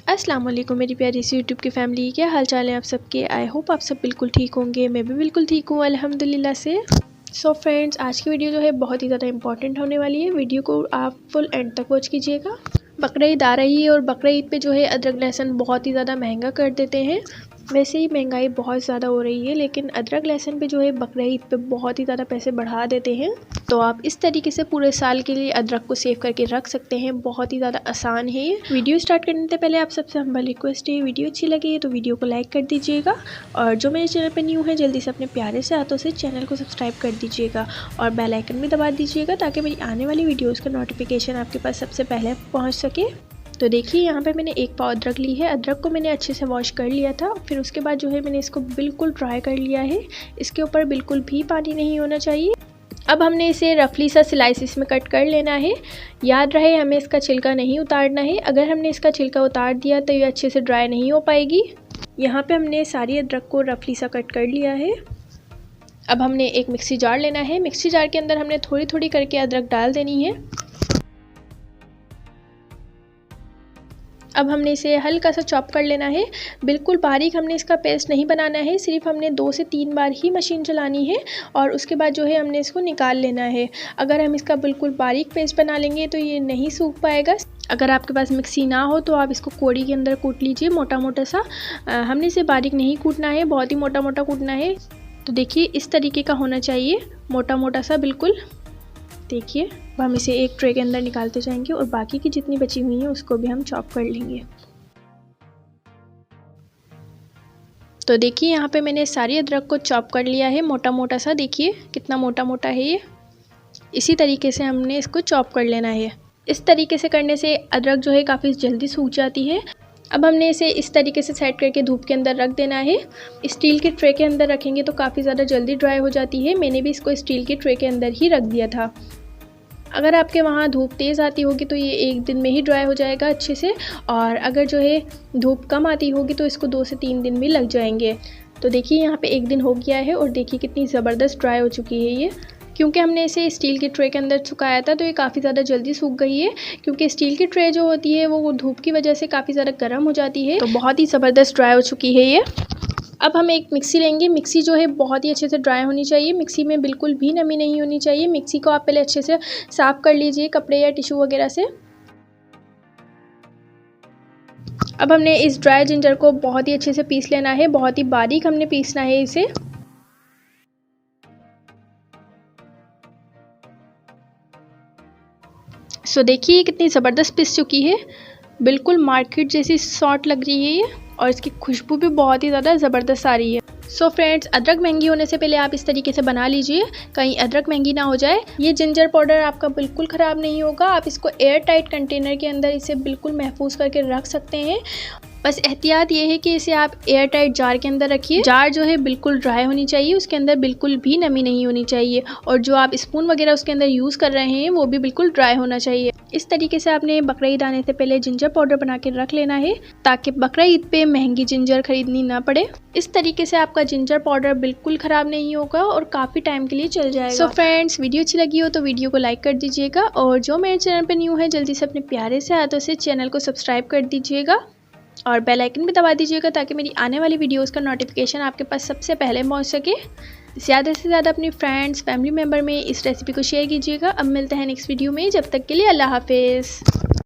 अस्सलाम वालेकुम मेरी प्यारी सी यूट्यूब की फ़ैमिली, क्या हाल चाल है आप सबके। आई होप आप सब बिल्कुल ठीक होंगे। मैं भी बिल्कुल ठीक हूँ अल्हम्दुलिल्लाह से। सो फ्रेंड्स, आज की वीडियो जो है बहुत ही ज़्यादा इंपॉर्टेंट होने वाली है। वीडियो को आप फुल एंड तक वॉच कीजिएगा। बकरा ईद आ रही है और बकरा ईद पे जो है अदरक लहसुन बहुत ही ज़्यादा महंगा कर देते हैं। वैसे ही महंगाई बहुत ज़्यादा हो रही है, लेकिन अदरक लहसुन पे जो है बकरा ईद पे बहुत ही ज़्यादा पैसे बढ़ा देते हैं। तो आप इस तरीके से पूरे साल के लिए अदरक को सेव करके रख सकते हैं। बहुत ही ज़्यादा आसान है। वीडियो स्टार्ट करने से पहले आप सबसे हम्बल रिक्वेस्ट है, वीडियो अच्छी लगी है तो वीडियो को लाइक कर दीजिएगा, और जो मेरे चैनल पर न्यू है जल्दी से अपने प्यारे से हाथों से चैनल को सब्सक्राइब कर दीजिएगा और बेल आइकन भी दबा दीजिएगा, ताकि मेरी आने वाली वीडियोज़ का नोटिफिकेशन आपके पास सबसे पहले पहुँच सके। तो देखिए, यहाँ पे मैंने एक पाव अदरक ली है। अदरक को मैंने अच्छे से वॉश कर लिया था। फिर उसके बाद जो है मैंने इसको बिल्कुल ड्राई कर लिया है। इसके ऊपर बिल्कुल भी पानी नहीं होना चाहिए। अब हमने इसे रफली सा स्लाइसिस में कट कर लेना है। याद रहे, हमें इसका छिलका नहीं उतारना है। अगर हमने इसका छिलका उतार दिया तो ये अच्छे से ड्राई नहीं हो पाएगी। यहाँ पे हमने सारी अदरक को रफली सा कट कर लिया है। अब हमने एक मिक्सी जार लेना है। मिक्सी जार के अंदर हमने थोड़ी थोड़ी करके अदरक डाल देनी है। अब हमने इसे हल्का सा चॉप कर लेना है। बिल्कुल बारीक हमने इसका पेस्ट नहीं बनाना है, सिर्फ हमने 2 से 3 बार ही मशीन चलानी है और उसके बाद जो है हमने इसको निकाल लेना है। अगर हम इसका बिल्कुल बारीक पेस्ट बना लेंगे तो ये नहीं सूख पाएगा। अगर आपके पास मिक्सी ना हो तो आप इसको कोड़ी के अंदर कूट लीजिए, मोटा मोटा सा। हमने इसे बारीक नहीं कूटना है, बहुत ही मोटा मोटा कूटना है। तो देखिए, इस तरीके का होना चाहिए, मोटा मोटा सा बिल्कुल। देखिए, अब हम इसे एक ट्रे के अंदर निकालते जाएंगे और बाकी की जितनी बची हुई है उसको भी हम चॉप कर लेंगे। तो देखिए, यहाँ पे मैंने सारी अदरक को चॉप कर लिया है मोटा मोटा सा। देखिए कितना मोटा मोटा है ये। इसी तरीके से हमने इसको चॉप कर लेना है। इस तरीके से करने से अदरक जो है काफ़ी जल्दी सूख जाती है। अब हमने इसे इस तरीके से सेट करके धूप के अंदर रख देना है। स्टील के ट्रे के अंदर रखेंगे तो काफ़ी ज़्यादा जल्दी ड्राई हो जाती है। मैंने भी इसको स्टील के ट्रे के अंदर ही रख दिया था। अगर आपके वहाँ धूप तेज़ आती होगी तो ये एक दिन में ही ड्राई हो जाएगा अच्छे से, और अगर जो है धूप कम आती होगी तो इसको 2 से 3 दिन भी लग जाएंगे। तो देखिए, यहाँ पे एक दिन हो गया है और देखिए कितनी ज़बरदस्त ड्राई हो चुकी है ये। क्योंकि हमने इसे स्टील के ट्रे के अंदर सुखाया था तो ये काफ़ी ज़्यादा जल्दी सूख गई है। क्योंकि स्टील की ट्रे जो होती है वो धूप की वजह से काफ़ी ज़्यादा गर्म हो जाती है। तो बहुत ही ज़बरदस्त ड्राई हो चुकी है ये। अब हम एक मिक्सी लेंगे। मिक्सी जो है बहुत ही अच्छे से ड्राई होनी चाहिए। मिक्सी में बिल्कुल भी नमी नहीं होनी चाहिए। मिक्सी को आप पहले अच्छे से साफ़ कर लीजिए कपड़े या टिश्यू वगैरह से। अब हमने इस ड्राई जिंजर को बहुत ही अच्छे से पीस लेना है। बहुत ही बारीक हमने पीसना है इसे। सो देखिए कितनी ज़बरदस्त पिस चुकी है, बिल्कुल मार्केट जैसी सॉर्ट लग रही है ये, और इसकी खुशबू भी बहुत ही ज़्यादा ज़बरदस्त आ रही है। सो फ्रेंड्स, अदरक महंगी होने से पहले आप इस तरीके से बना लीजिए, कहीं अदरक महंगी ना हो जाए। ये जिंजर पाउडर आपका बिल्कुल ख़राब नहीं होगा। आप इसको एयर टाइट कंटेनर के अंदर इसे बिल्कुल महफूज करके रख सकते हैं। बस एहतियात ये है कि इसे आप एयर टाइट जार के अंदर रखिए। जार जो है बिल्कुल ड्राई होनी चाहिए, उसके अंदर बिल्कुल भी नमी नहीं होनी चाहिए, और जो आप स्पून वगैरह उसके अंदर यूज़ कर रहे हैं वो भी बिल्कुल ड्राई होना चाहिए। इस तरीके से आपने बकरा ईद आने से पहले जिंजर पाउडर बना के रख लेना है, ताकि बकरा ईद पे महंगी जिंजर खरीदनी ना पड़े। इस तरीके से आपका जिंजर पाउडर बिल्कुल ख़राब नहीं होगा और काफ़ी टाइम के लिए चल जाएगा। सो फ्रेंड्स, वीडियो अच्छी लगी हो तो वीडियो को लाइक कर दीजिएगा, और जो मेरे चैनल पर न्यू है जल्दी से अपने प्यारे से हाथों से चैनल को सब्सक्राइब कर दीजिएगा और बेल आइकन भी दबा दीजिएगा, ताकि मेरी आने वाली वीडियोस का नोटिफिकेशन आपके पास सबसे पहले पहुंच सके। ज़्यादा से ज़्यादा अपनी फ्रेंड्स फैमिली मेम्बर में इस रेसिपी को शेयर कीजिएगा। अब मिलते हैं नेक्स्ट वीडियो में, जब तक के लिए अल्लाह हाफिज़।